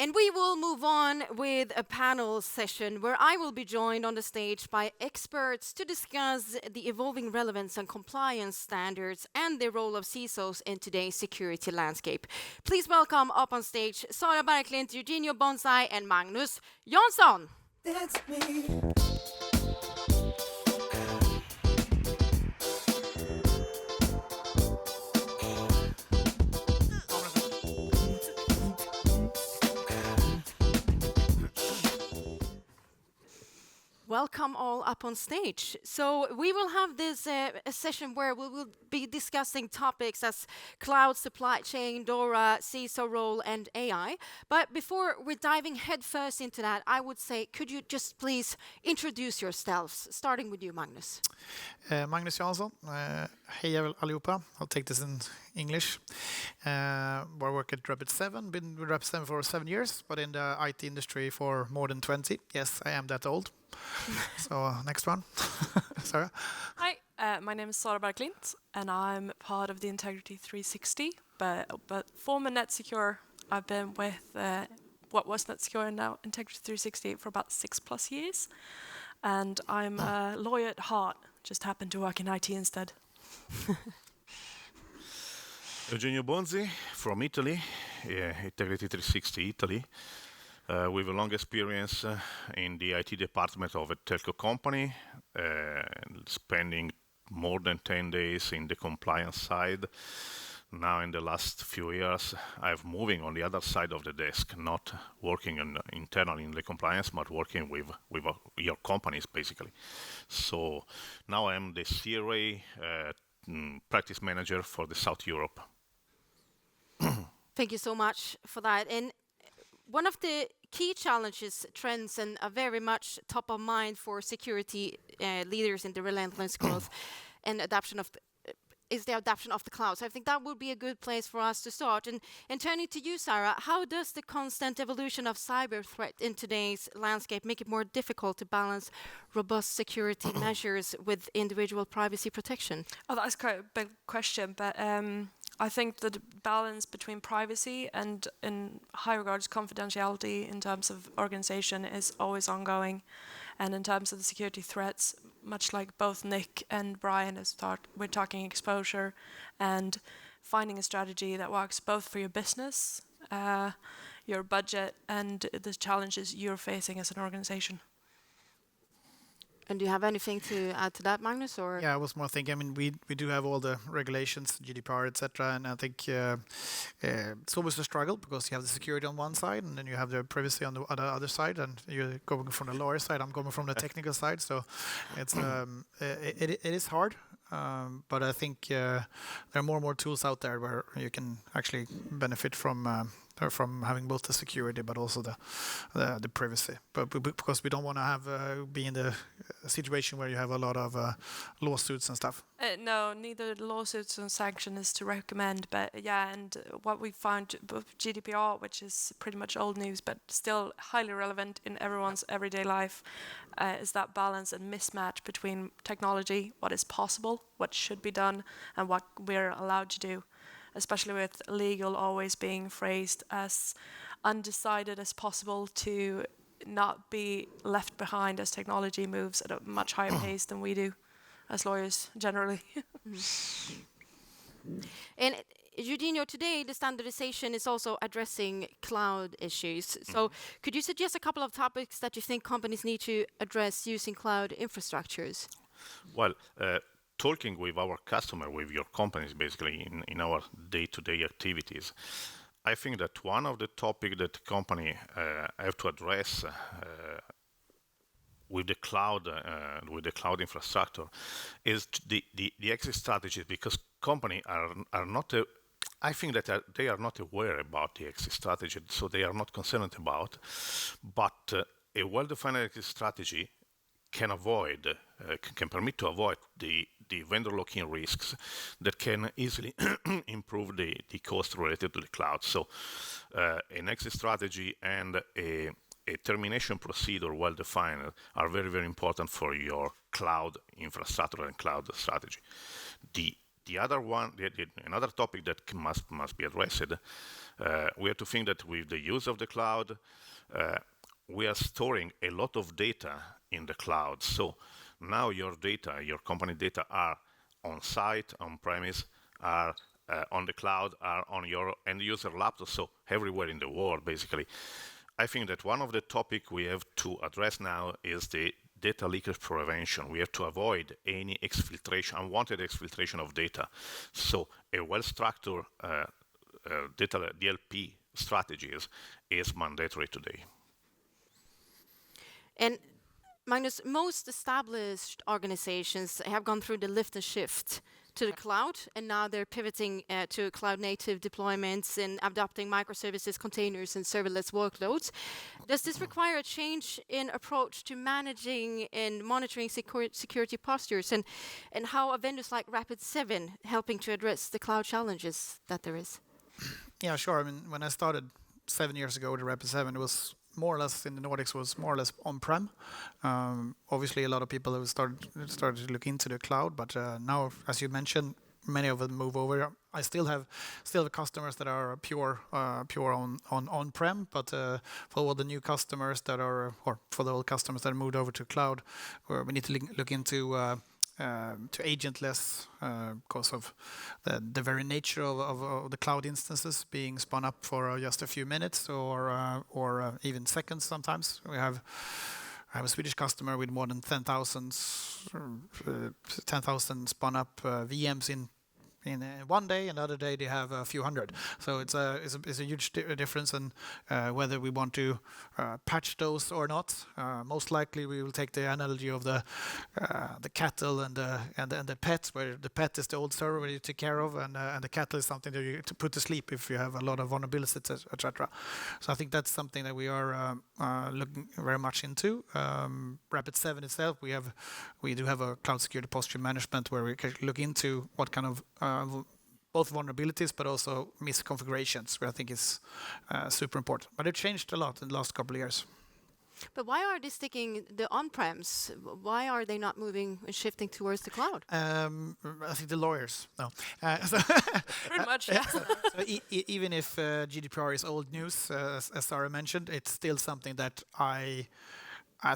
And we will move on with a panel session where I will be joined on the stage by experts to discuss the evolving relevance and compliance standards and the role of CISOs in today's security landscape. Please welcome up on stage Sara Bergklint, Eugenio Bonsai, and Magnus Jansson. That's me. Welcome all up on stage. So we will have this a session where we will be discussing topics as cloud, supply chain, DORA, CISO role, and AI. But before we're diving headfirst into that, I would say, could you just please introduce yourselves, starting with you, Magnus. Magnus Jansson. Hej allihopa. I'll take this in English. I work at Rapid7, been with Rapid7 for 7 years, but in the IT industry for more than 20. Yes, I am that old. So next one, Sarah. Hi, my name is Sara Bergklint, and I'm part of the Integrity 360. But former NetSecure, I've been with what was NetSecure and now Integrity 360 for about 6+ years. And I'm a lawyer at heart, just happen to work in IT instead. Eugenio Bonzi from Italy, Integrity 360 Italy. With a long experience in the IT department of a telco company, spending more than 10 days in the compliance side. Now in the last few years, I've moving on the other side of the desk, not working internally in the compliance, but working with your companies, basically. So now I'm the CRA practice manager for the South Europe. Thank you so much for that. And one of the key challenges, trends, and are very much top of mind for security leaders in the relentless growth and adoption of is the adoption of the cloud. So I think that would be a good place for us to start. And turning to you, Sarah, how does the constant evolution of cyber threat in today's landscape make it more difficult to balance robust security measures with individual privacy protection? Oh, that's quite a big question, but I think the balance between privacy and, in high regards, confidentiality in terms of organization is always ongoing. And in terms of the security threats, much like both Nick and Brian has talked, we're talking exposure and finding a strategy that works both for your business, your budget, and the challenges you're facing as an organization. And do you have anything to add to that, Magnus? Or Yeah, I was more thinking, I mean, we do have all the regulations, GDPR, etc. And I think it's always a struggle because you have the security on one side and then you have the privacy on the other side. And you're going from the lawyer side, I'm going from the technical side. So it's it is hard. But I think there are more and more tools out there where you can actually benefit from having both the security but also the privacy. But because we don't want to have be in the situation where you have a lot of lawsuits and stuff. No, neither lawsuits and sanction is to recommend, but yeah, and what we found with GDPR, which is pretty much old news, but still highly relevant in everyone's everyday life, is that balance and mismatch between technology, what is possible, what should be done, and what we're allowed to do, especially with legal always being phrased as undecided as possible to not be left behind as technology moves at a much higher pace than we do as lawyers generally. And Eugenio, today the standardization is also addressing cloud issues. So could you suggest a couple of topics that you think companies need to address using cloud infrastructures? Well, talking with our customer, with your companies, basically in our day-to-day activities, I think that one of the topics that company have to address with the cloud infrastructure is the exit strategy, because company are not I think that they are not aware about the exit strategy, so they are not concerned about. But a well-defined exit strategy can permit to avoid the vendor lock-in risks that can easily improve the cost related to the cloud. So an exit strategy and a termination procedure well defined are very, very important for your cloud infrastructure and cloud strategy. The other one, another topic that must be addressed, we have to think that with the use of the cloud, we are storing a lot of data in the cloud. So now your data, your company data, are on site, on premise, are on the cloud, are on your end user laptop, so everywhere in the world, basically. I think that one of the topics we have to address now is the data leakage prevention. We have to avoid any exfiltration, unwanted exfiltration of data. So a well-structured data DLP strategies is mandatory today. And Magnus, most established organizations have gone through the lift and shift to the cloud, and now they're pivoting to cloud-native deployments and adopting microservices, containers, and serverless workloads. Does this require a change in approach to managing and monitoring security postures, and how are vendors like Rapid7 helping to address the cloud challenges that there is? Yeah, sure. I mean, when I started 7 years ago with Rapid7, it was more or less in the Nordics was more or less on-prem. Obviously, a lot of people have started to look into the cloud, but now, as you mentioned, many of them move over. I still have customers that are pure on-prem, but for all the new customers that are, or for the old customers that moved over to cloud, we need to look into to agentless because of the very nature of the cloud instances being spun up for just a few minutes or even seconds sometimes. I have a Swedish customer with more than 10,000 spun up VMs in one day, and the other day they have a few hundred. So it's a huge difference in whether we want to patch those or not. Most likely, we will take the analogy of the cattle and the pet, where the pet is the old server you take care of, and the cattle is something that you to put to sleep if you have a lot of vulnerabilities, etc. So I think that's something that we are looking very much into. Rapid7 itself, we do have a cloud security posture management where we can look into what kind of both vulnerabilities but also misconfigurations, which I think is super important. But it changed a lot in the last couple of years. But why are they sticking the on-prems? Why are they not moving and shifting towards the cloud? I think the lawyers. No. Pretty much, yeah. So even if GDPR is old news, as Sarah mentioned, it's still something that I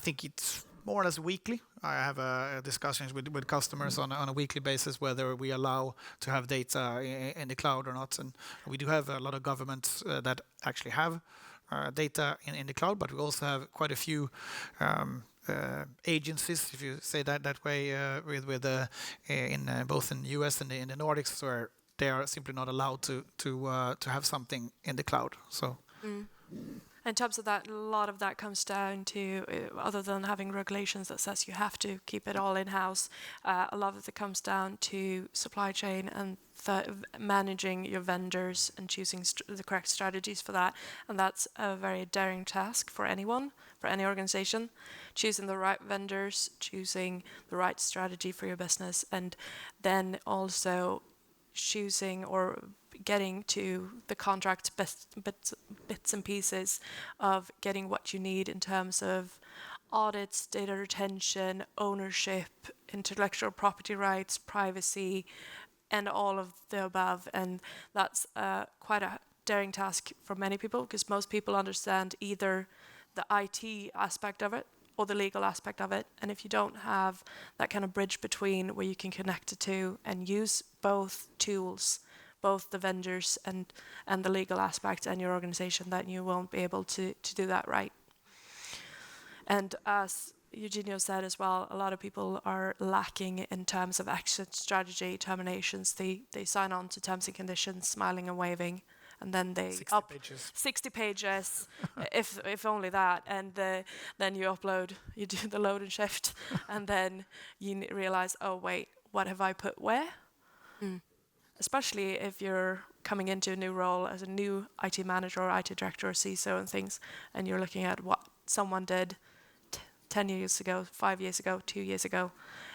think it's more or less weekly. I have discussions with customers on a weekly basis whether we allow to have data in the cloud or not. And we do have a lot of governments that actually have data in the cloud, but we also have quite a few agencies, if you say that way, both in the US and in the Nordics, where they are simply not allowed to have something in the cloud. So. In terms of that, a lot of that comes down to, other than having regulations that says you have to keep it all in-house, a lot of it comes down to supply chain and managing your vendors and choosing the correct strategies for that. And that's a very daring task for anyone, for any organization. Choosing the right vendors, choosing the right strategy for your business, and then also choosing or getting to the contract bits and pieces of getting what you need in terms of audits, data retention, ownership, intellectual property rights, privacy, and all of the above. And that's quite a daring task for many people, because most people understand either the IT aspect of it or the legal aspect of it. And if you don't have that kind of bridge between where you can connect it to and use both tools, both the vendors and the legal aspect and your organization, that you won't be able to do that right. And as Eugenio said as well, a lot of people are lacking in terms of exit strategy, terminations. They sign on to terms and conditions, smiling and waving, and then they 60 pages, if only that, and then you upload, you do the load and shift, and then you realize, oh wait, what have I put where? Especially if you're coming into a new role as a new IT manager or IT director or CISO and things, and you're looking at what someone did 10 years ago, 5 years ago, 2 years ago,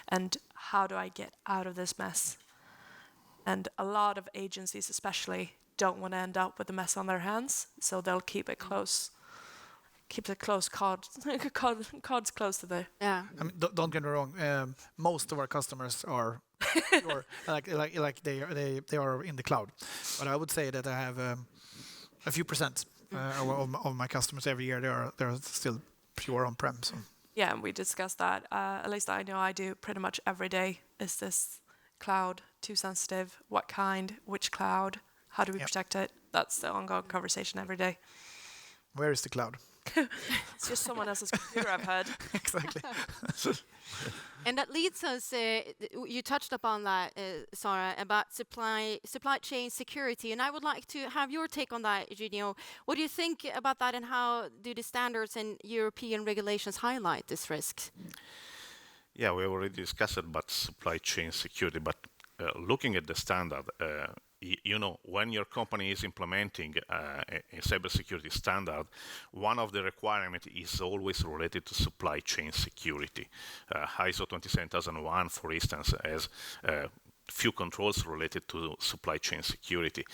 and how do I get out of this mess? And a lot of agencies especially don't want to end up with a mess on their hands, so they'll keep it close. Keep the cards close to the. Yeah. I mean, don't get me wrong. Most of our customers are Or like they are in the cloud. But I would say that I have a few percent of my customers every year. They're still pure on-prem. So Yeah, and we discussed that. At least I know I do pretty much every day. Is this cloud too sensitive? What kind? Which cloud? How do we Yep. protect it? That's the ongoing conversation every day. where is the cloud? It's just someone else's computer, I've heard. Exactly. And that leads us, you touched upon that, Sarah, about supply chain security. And I would like to have your take on that, Eugenio. What do you think about that, and how do the standards and European regulations highlight this risk? Yeah, we already discussed about supply chain security, but looking at the standard, when your company is implementing a cybersecurity standard, one of the requirements is always related to supply chain security. ISO 27001, for instance, has few controls related to supply chain security.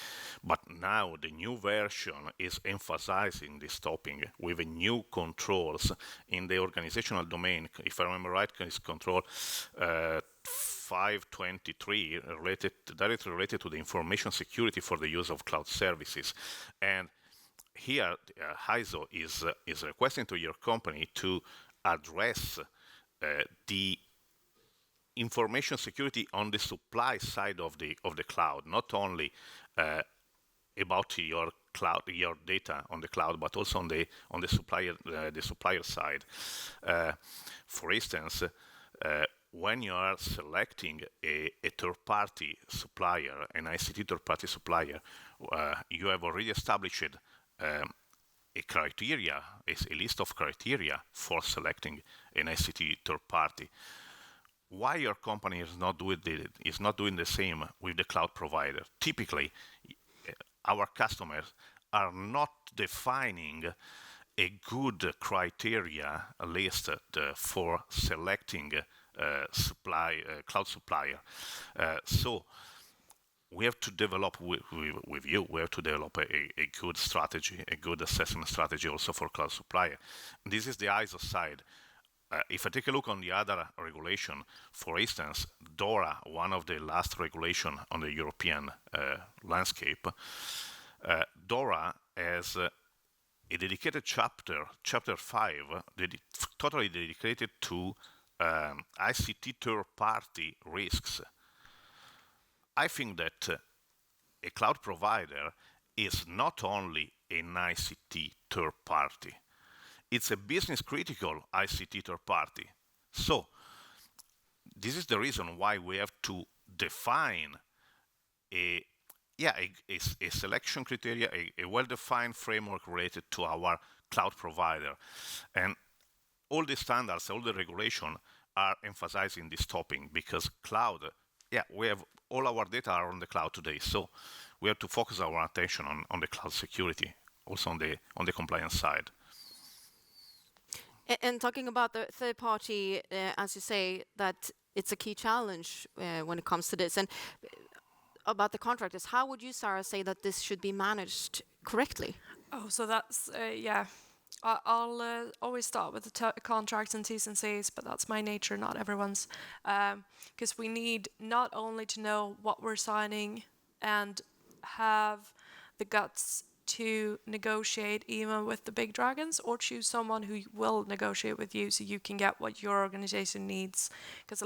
But now the new version is emphasizing this topic with new controls in the organizational domain. If I remember right, it's control 523 directly related to the information security for the use of cloud services. And here ISO is requesting to your company to address the information security on the supply side of the cloud, not only about your data on the cloud, but also on the supplier side. For instance, when you are selecting a third-party supplier, an ICT third-party supplier, you have already established a criteria, a list of criteria for selecting an ICT third-party. Why your company is not doing the same with the cloud provider? Typically, our customers are not defining a good criteria list for selecting cloud supplier. So we have to develop we have to develop a good strategy, a good assessment strategy also for cloud supplier. This is the ISO side. If I take a look on the other regulation, for instance, DORA, one of the last regulation on the European landscape, DORA has a dedicated chapter 5, totally dedicated to ICT third-party risks. I think that a cloud provider is not only an ICT third-party, it's a business-critical ICT third-party. So this is the reason why we have to define a selection criteria, a well-defined framework related to our cloud provider. And all the standards, all the regulation are emphasizing this topic, because cloud, we have all our data are on the cloud today. So we have to focus our attention on the cloud security, also on the compliance side. And talking about the third party, as you say, that it's a key challenge when it comes to this. And about the contractors, how would you, Sarah, say that this should be managed correctly? Oh, so that's, I'll always start with the contracts and T's and C's, but that's my nature, not everyone's. Because we need not only to know what we're signing and have the guts to negotiate even with the big dragons, or choose someone who will negotiate with you so you can get what your organization needs. Because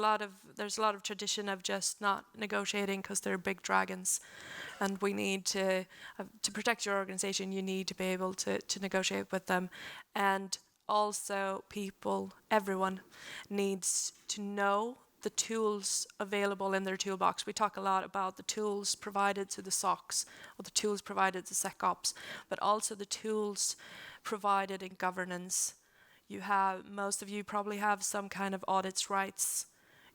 there's a lot of tradition of just not negotiating because they're big dragons, and we need to protect your organization. You need to be able to negotiate with them, and also everyone needs to know the tools available in their toolbox. We talk a lot about the tools provided to the SOCs or the tools provided to SecOps, but also the tools provided in governance. Most of you probably have some kind of audits rights.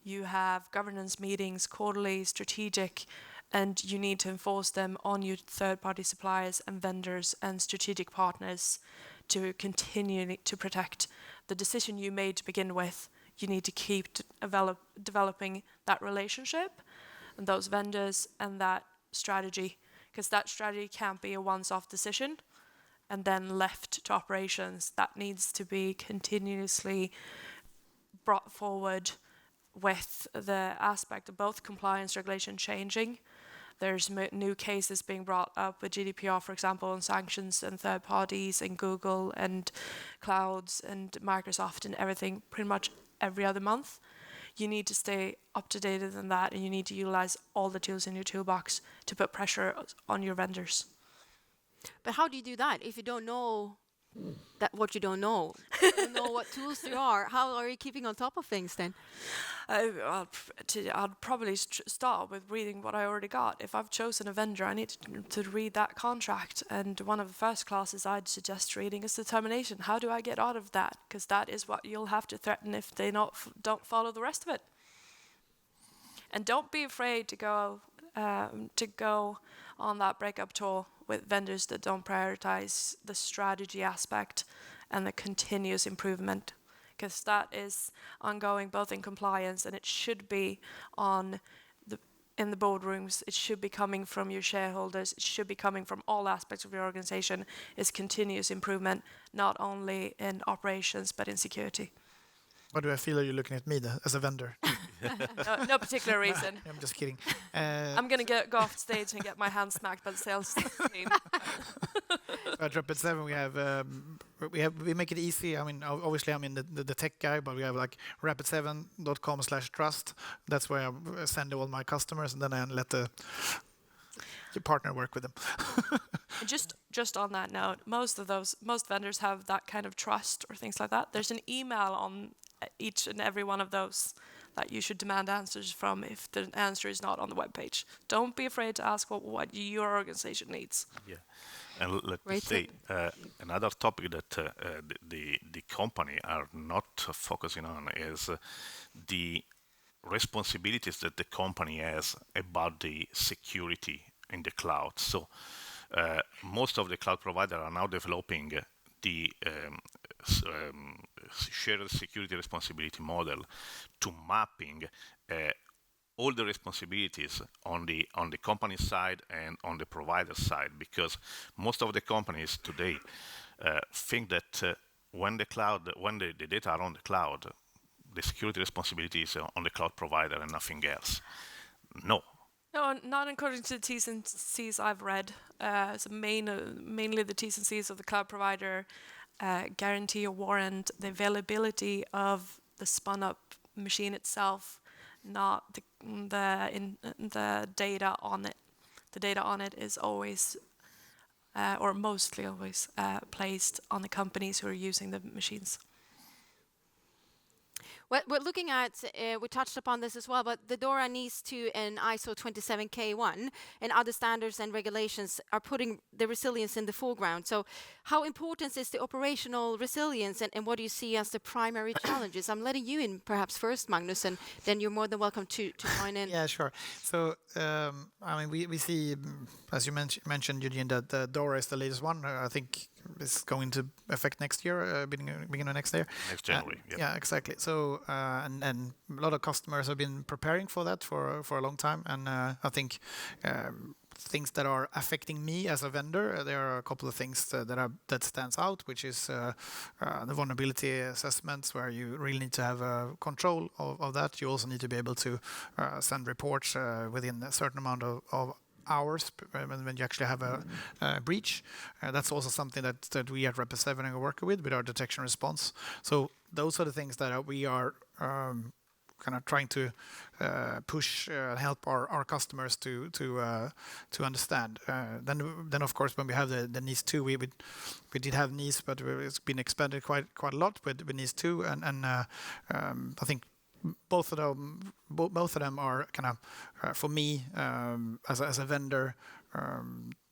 You have governance meetings, quarterly, strategic, and you need to enforce them on your third-party suppliers and vendors and strategic partners to continue to protect the decision you made to begin with. You need to keep developing that relationship and those vendors and that strategy, because that strategy can't be a once-off decision and then left to operations. That needs to be continuously brought forward with the aspect of both compliance regulation changing. There's new cases being brought up with GDPR, for example, on sanctions and third parties and Google and clouds and Microsoft and everything pretty much every other month. You need to stay up to date on that, and you need to utilize all the tools in your toolbox to put pressure on your vendors. But how do you do that if you don't know what you don't know? You don't know what tools there are. How are you keeping on top of things then? I'd probably start with reading what I already got. If I've chosen a vendor, I need to read that contract. And one of the first classes I'd suggest reading is the termination. How do I get out of that? Because that is what you'll have to threaten if they don't follow the rest of it. And don't be afraid to go on that breakup tour with vendors that don't prioritize the strategy aspect and the continuous improvement, because that is ongoing both in compliance, and it should be in the boardrooms. It should be coming from your shareholders. It should be coming from all aspects of your organization. Is continuous improvement, not only in operations but in security. Why do I feel like you're looking at me as a vendor? No particular reason. I'm just kidding. I'm going to go off stage and get my hand smacked by the sales team. At Rapid7, we make it easy. I mean, obviously, I'm in the tech guy, but we have like rapid7.com/trust. That's where I send all my customers, and then I let the partner work with them. And just on that note, most vendors have that kind of trust or things like that. There's an email on each and every one of those that you should demand answers from if the answer is not on the webpage. Don't be afraid to ask what your organization needs. Yeah, and let me say another topic that the company are not focusing on is the responsibilities that the company has about the security in the cloud. So most of the cloud providers are now developing the shared security responsibility model to mapping all the responsibilities on the company side and on the provider side, because most of the companies today think that when the data are on the cloud, the security responsibility is on the cloud provider and nothing else. No, not according to the T's and C's I've read. So mainly the T's and C's of the cloud provider guarantee or warrant the availability of the spun up machine itself, not the data on it. The data on it is always, or mostly always, placed on the companies who are using the machines. Well, we're looking at, we touched upon this as well, but the DORA, NIST and ISO 27001 and other standards and regulations are putting the resilience in the foreground. So how important is the operational resilience, and what do you see as the primary challenges? I'm letting you in perhaps first, Magnus, and then you're more than welcome to join in. Yeah, sure. So, I mean, we see, as you mentioned, Eugene, that the DORA is the latest one. I think it's going to affect next year, beginning of next year. Next January. Yep. Yeah, exactly. So, and a lot of customers have been preparing for that for a long time, and I think things that are affecting me as a vendor, there are a couple of things that stands out, which is the vulnerability assessments, where you really need to have control of that. You also need to be able to send reports within a certain amount of hours when you actually have a breach. That's also something that we at Rapid7 are working with our detection response. So those are the things that we are kind of trying to push and help our customers to understand. Then of course, when we have the NIST 2, we did have NIST, but it's been expanded quite a lot with NIST 2, and I think both of them are kind of for me as a vendor.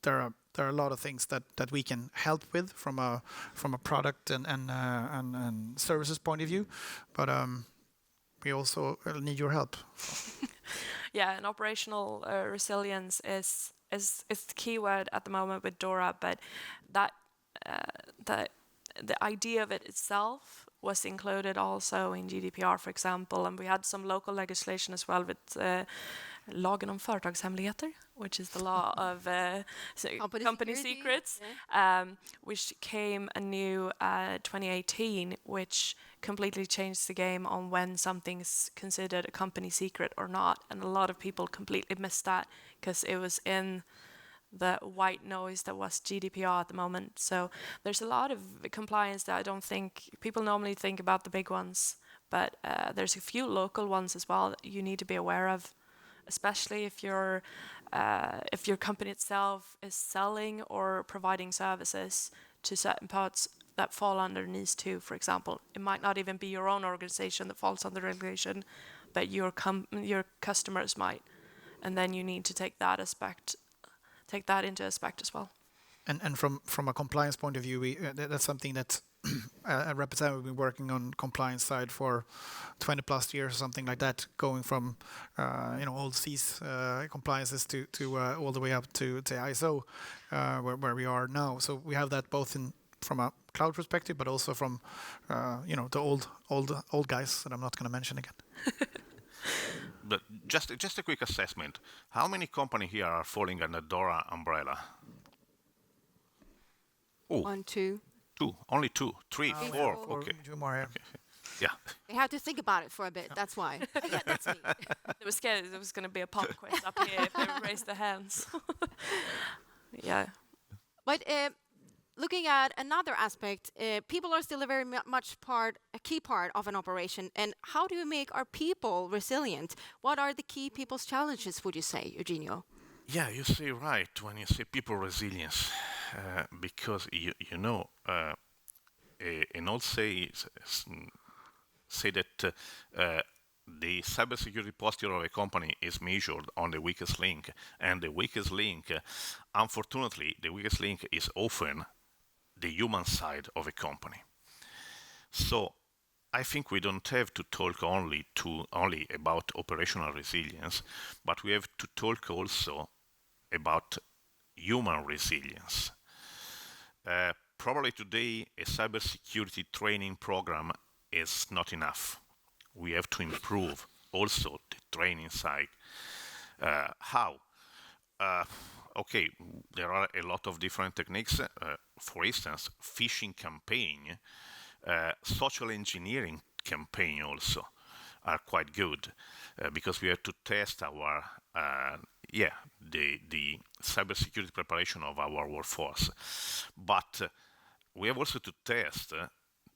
There are a lot of things that we can help with from a product and services point of view, but we also need your help. Yeah, and operational resilience is the key word at the moment with DORA, but that the idea of it itself was included also in GDPR, for example, and we had some local legislation as well with lagen om företagshemligheter, which is the law of company secrets, which came anew 2018, which completely changed the game on when something's considered a company secret or not. And a lot of people completely missed that because it was in the white noise that was GDPR at the moment. So there's a lot of compliance that I don't think people normally think about the big ones, but there's a few local ones as well that you need to be aware of, especially if your company itself is selling or providing services to certain parts that fall under NIST 2, for example. It might not even be your own organization that falls under regulation, but your customers might, and then you need to take that into aspect as well. And from a compliance point of view, that's something that a representative has been working on compliance side for 20 plus years or something like that, going from old CIS compliances to all the way up to ISO, where we are now. So we have that both from a cloud perspective, but also from the old guys that I'm not going to mention again. But just a quick assessment. How many companies here are falling under DORA umbrella? Oh, 1, 2. 2. Only 2. 3, 4. Okay. 2 more here. Okay. Yeah. They had to think about it for a bit. That's why. Yeah, that's me. They were scared there was going to be a pop quiz up here if they raised their hands. Yeah. But looking at another aspect, people are still a very much a key part of an operation. And how do we make our people resilient? What are the key people's challenges, would you say, Eugenio? Yeah, you say right when you say people resilience, because an old say that the cybersecurity posture of a company is measured on the weakest link, and the weakest link, unfortunately, is often the human side of a company. So I think we don't have to talk only about operational resilience, but we have to talk also about human resilience. Probably today a cybersecurity training program is not enough. We have to improve also the training side. How? Okay, there are a lot of different techniques. For instance, phishing campaign, social engineering campaign also are quite good because we have to test our the cybersecurity preparation of our workforce. But we have also to test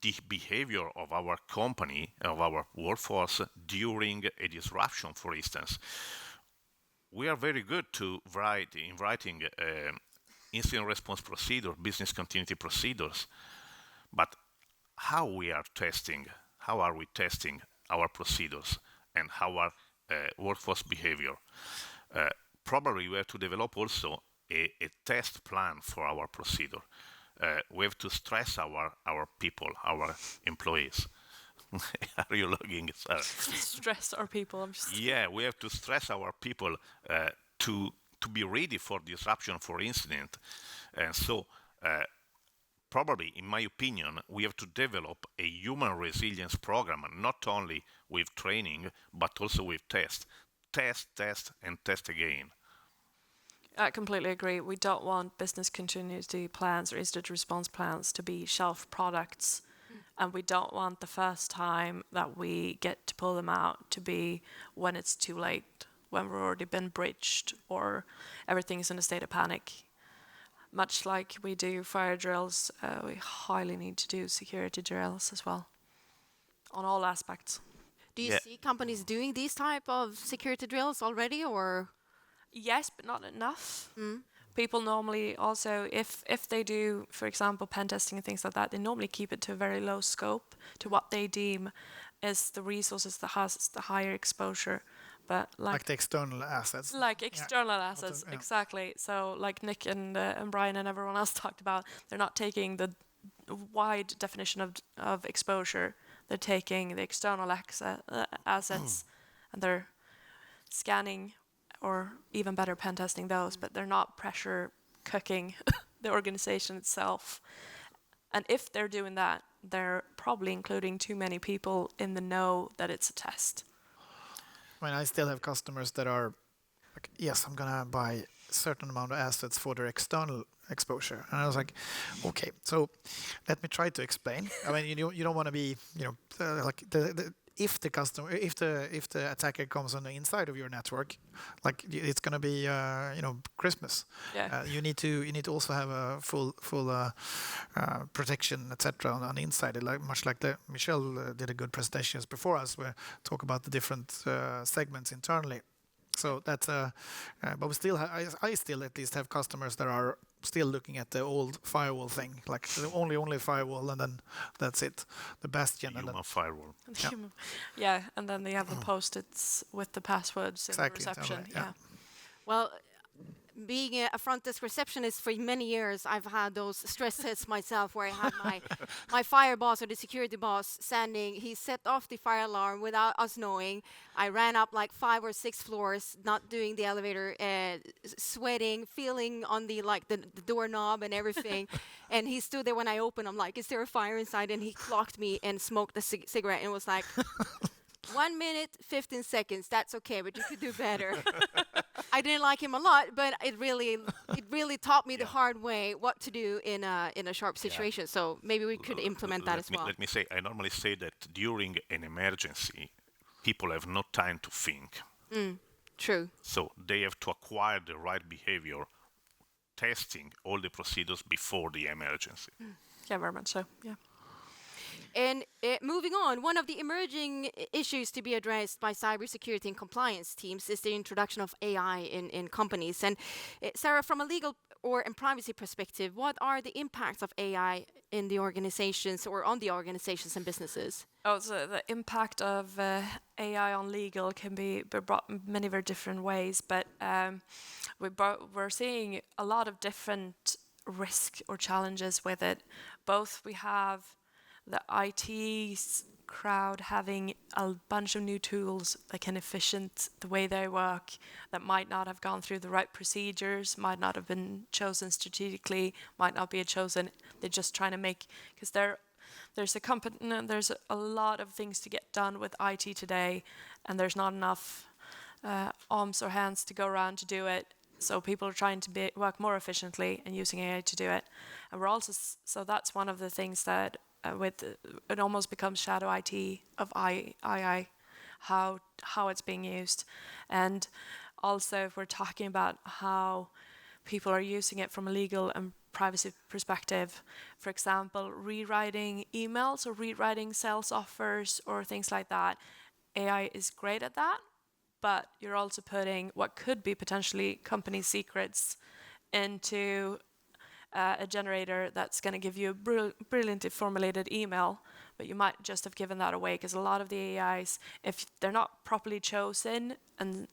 the behavior of our company, of our workforce during a disruption, for instance. We are very good in writing incident response procedure, business continuity procedures, but how are we testing our procedures and our workforce behavior? Probably we have to develop also a test plan for our procedure. We have to stress our people, our employees. Are you logging? Stress our people. Yeah, we have to stress our people to be ready for disruption, for incident. And so probably, in my opinion, we have to develop a human resilience program, not only with training, but also with test, and test again. I completely agree. We don't want business continuity plans or incident response plans to be shelf products. And we don't want the first time that we get to pull them out to be when it's too late, when we've already been breached or everything's in a state of panic. Much like we do fire drills, we highly need to do security drills as well, on all aspects. Do you see companies doing these type of security drills already, or? Yes, but not enough. People normally also, if they do, for example, pen testing and things like that, they normally keep it to a very low scope to what they deem is the resources that has the higher exposure. But like the external assets. Like external assets, exactly. So like Nick and Brian and everyone else talked about, they're not taking the wide definition of exposure. They're taking the external assets and they're scanning or even better pen testing those, but they're not pressure cooking the organization itself. And if they're doing that, they're probably including too many people in the know that it's a test. I mean, I still have customers that are like, yes, I'm gonna buy a certain amount of assets for their external exposure, and I was like, okay, so let me try to explain. I mean, you don't want to be, like if the attacker comes on the inside of your network, like it's gonna be Christmas. Yeah. You need to also have a full protection, etc. on the inside. Like much like Michelle did a good presentation before us, where talk about the different segments internally. So that's but we still I still at least have customers that are still looking at the old firewall thing, like the only firewall, and then that's it, the bastion, and then Human firewall. Yeah, and then they have the post-its with the passwords in the Exactly, reception. totally, yeah. Well, being a front desk receptionist for many years, I've had those stress tests myself where I had my fire boss or the security boss standing. He set off the fire alarm without us knowing. I ran up like 5 or 6 floors, not doing the elevator, sweating, feeling on the doorknob and everything. And he stood there when I opened. I'm like, "Is there a fire inside?" And he clocked me and smoked a cigarette and was like, 1 minute, 15 seconds. That's okay, but you could do better. I didn't like him a lot, but it really taught me the hard way what to do in a sharp situation. So maybe we could implement that as well. Let me say, I normally say that during an emergency, people have no time to think. True. So they have to acquire the right behavior, testing all the procedures before the emergency. Yeah, very much so. Yeah. And moving on, one of the emerging issues to be addressed by cybersecurity and compliance teams is the introduction of AI in companies. And Sarah, from a legal and privacy perspective, what are the impacts of AI in the organizations or on the organizations and businesses? Oh, so the impact of AI on legal can be brought in many very different ways, but we're seeing a lot of different risks or challenges with it. Both we have the IT crowd having a bunch of new tools that can efficient the way they work, that might not have gone through the right procedures, might not have been chosen strategically, might not be chosen. They're just trying to make, because there's a lot of things to get done with IT today, and there's not enough arms or hands to go around to do it. So people are trying to work more efficiently and using AI to do it. And we're also, so that's one of the things that it almost becomes shadow IT of AI, how it's being used. And also if we're talking about how people are using it from a legal and privacy perspective, for example, rewriting emails or rewriting sales offers or things like that, AI is great at that, but you're also putting what could be potentially company secrets into a generator that's going to give you a brilliantly formulated email, but you might just have given that away, because a lot of the AIs, if they're not properly chosen and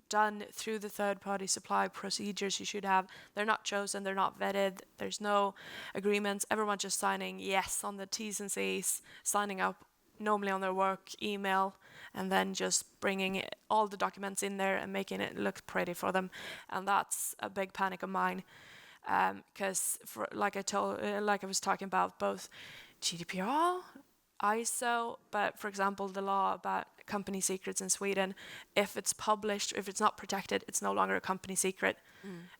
done through the third-party supply procedures you should have, they're not chosen, they're not vetted, there's no agreements, everyone's just signing yes on the T's and C's, signing up normally on their work email, and then just bringing all the documents in there and making it look pretty for them. And that's a big panic of mine, because like I was talking about, both GDPR, ISO, but for example, the law about company secrets in Sweden, if it's published, if it's not protected, it's no longer a company secret.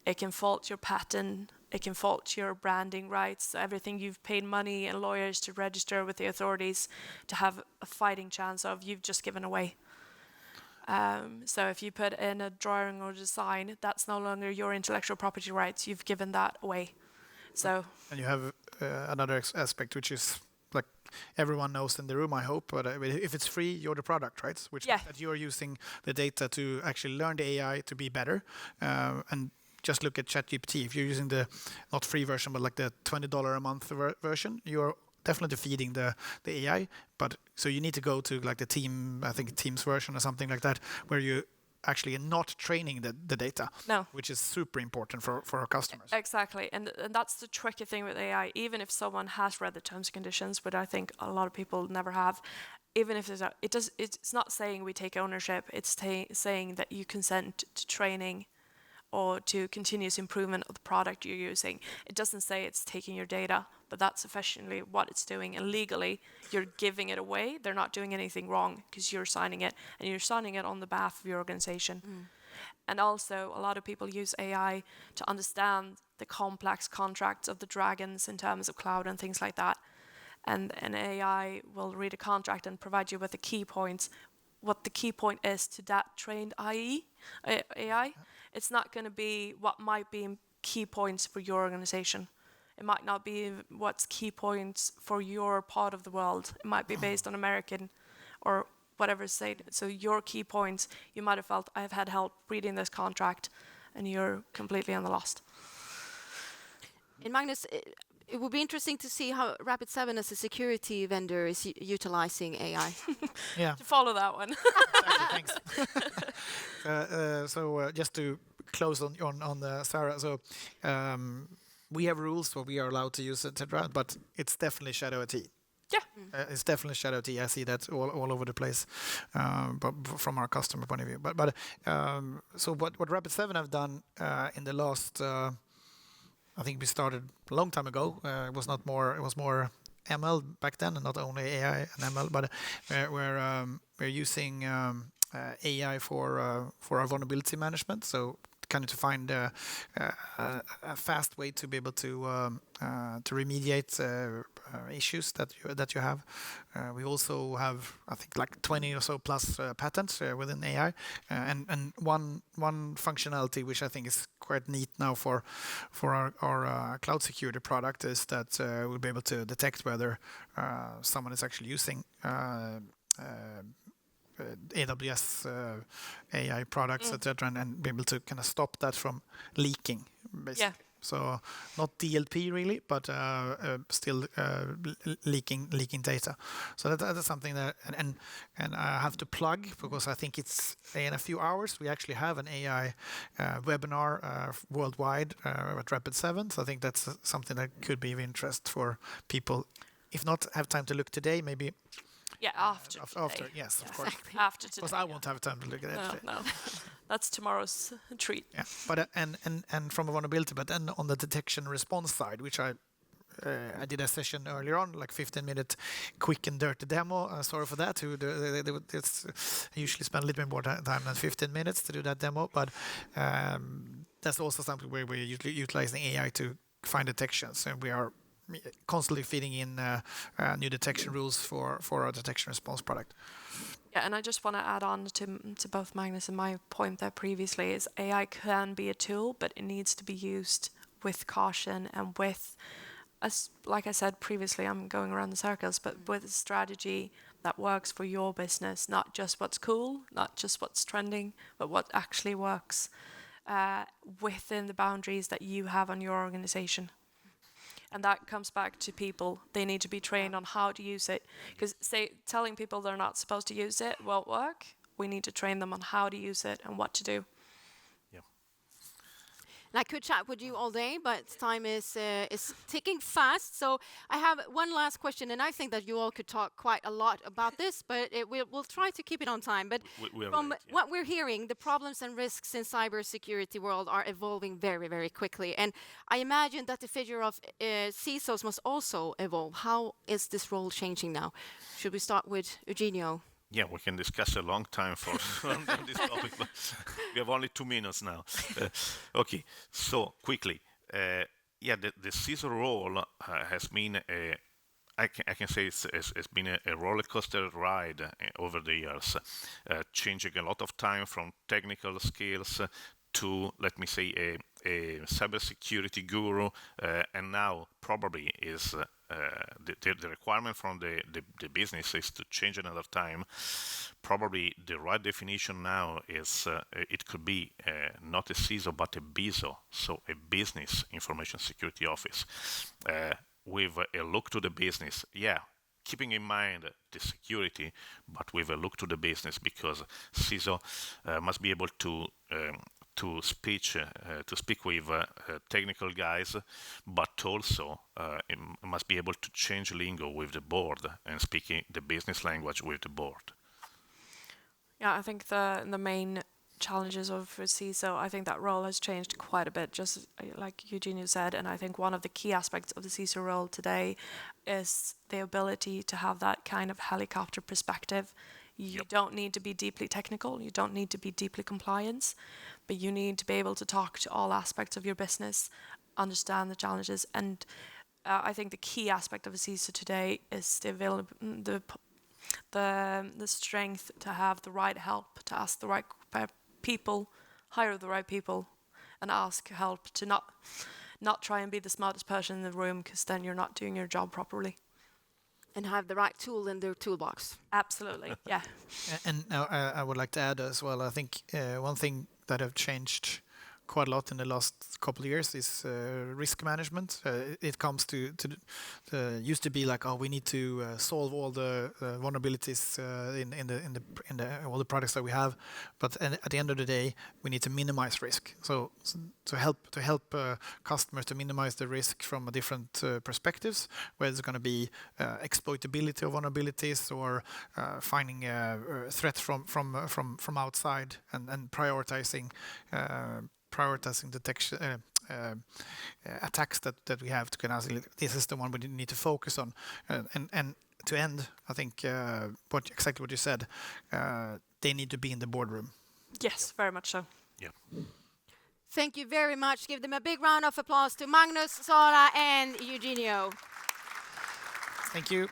It can fault your patent, it can fault your branding rights, everything you've paid money and lawyers to register with the authorities to have a fighting chance of, you've just given away. So if you put in a drawing or design, that's no longer your intellectual property rights, you've given that away. So. And you have another aspect, which is like everyone knows in the room, I hope, but if it's free, you're the product, right? Which means that you're using the data to actually learn the AI to be better. And just look at ChatGPT. If you're using the not free version, but like the $20 a month version, you're definitely feeding the AI. But so you need to go to like the Teams version or something like that, where you actually are not training the data, which is super important for our customers. Exactly, and that's the tricky thing with AI. Even if someone has read the terms and conditions, but I think a lot of people never have, even if it's not saying we take ownership, it's saying that you consent to training or to continuous improvement of the product you're using. It doesn't say it's taking your data, but that's officially what it's doing. And legally, you're giving it away. They're not doing anything wrong because you're signing it, and you're signing it on the behalf of your organization. And also, a lot of people use AI to understand the complex contracts of the dragons in terms of cloud and things like that. And an AI will read a contract and provide you with the key points, what the key point is to that trained AI. It's not going to be what might be key points for your organization. It might not be what's key points for your part of the world. It might be based on American or whatever state. So your key points, you might have felt, I've had help reading this contract, and you're completely on the lost. And Magnus, it would be interesting to see how Rapid7 as a security vendor is utilizing AI. Yeah. To follow that one. Exactly, thanks. So just to close on the Sarah, so we have rules what we are allowed to use, etc. But it's definitely shadow IT. Yeah. It's definitely shadow IT. I see that all over the place, but from our customer point of view. But so what Rapid7 have done in the last, I think we started a long time ago. It was not more. It was more ML back then, and not only AI and ML, but we're using AI for our vulnerability management. So kind of to find a fast way to be able to remediate issues that you have. We also have, I think, like 20 or so plus patents within AI, and one functionality which I think is quite neat now for our cloud security product is that we'll be able to detect whether someone is actually using AWS AI products, etc., and be able to kind of stop that from leaking, basically. Yeah. So not DLP really, but still leaking data. So that's something that, and I have to plug because I think it's in a few hours we actually have an AI webinar worldwide at Rapid7. So I think that's something that could be of interest for people. If not have time to look today, maybe. Yeah, after today. Yes, of course. Exactly. After today. Because I won't have time to look at it today. No. That's tomorrow's treat. Yeah, but and from a vulnerability, but then on the detection and response side, which I did a session earlier on, like 15-minute quick and dirty demo. Sorry for that. I usually spend a little bit more time than 15 minutes to do that demo, but that's also something where we're utilizing AI to find detections, and we are constantly feeding in new detection rules for our detection response product. Yeah, and I just want to add on to both Magnus and my point there previously is AI can be a tool, but it needs to be used with caution and with, as like I said previously, I'm going around the circles, but with a strategy that works for your business, not just what's cool, not just what's trending, but what actually works within the boundaries that you have on your organization. And that comes back to people. They need to be trained on how to use it. Because telling people they're not supposed to use it won't work. We need to train them on how to use it and what to do. Yeah. And I could chat with you all day, but time is ticking fast. So I have one last question, and I think that you all could talk quite a lot about this, but we'll try to keep it on time. But from what we're hearing, the problems and risks in cybersecurity world are evolving very, very quickly. And I imagine that the figure of CISOs must also evolve. How is this role changing now? Should we start with Eugenio? Yeah, we can discuss a long time on this topic, but we have only 2 minutes now. Okay, so quickly, the CISO role has been I can say it's been a roller coaster ride over the years, changing a lot of time from technical skills to, let me say, a cybersecurity guru, and now probably is the requirement from the business is to change another time. Probably the right definition now is it could be not a CISO but a BISO, so a business information security office, with a look to the business. Yeah, keeping in mind the security, but with a look to the business, because CISO must be able to speak with technical guys, but also it must be able to change lingo with the board and speaking the business language with the board. Yeah, I think the main challenges of a CISO, I think that role has changed quite a bit, just like Eugenio said. And I think one of the key aspects of the CISO role today is the ability to have that kind of helicopter perspective. You don't need to be deeply technical, you don't need to be deeply compliance, but you need to be able to talk to all aspects of your business, understand the challenges. And I think the key aspect of a CISO today is the strength to have the right help, to ask the right people, hire the right people, and ask help, to not try and be the smartest person in the room, because then you're not doing your job properly. And have the right tool in their toolbox. Absolutely, yeah. And I would like to add as well, I think one thing that have changed quite a lot in the last couple of years is risk management. It comes to used to be like, oh, we need to solve all the vulnerabilities in all the products that we have, but at the end of the day, we need to minimize risk. So to help customers to minimize the risk from different perspectives, where there's going to be exploitability of vulnerabilities or finding threats from outside and prioritizing detection attacks that we have to kind of, this is the one we need to focus on, and to end, I think exactly what you said, they need to be in the boardroom. Yes, very much so. Yeah. Thank you very much. Give them a big round of applause to Magnus, Sara, and Eugenio. Thank you.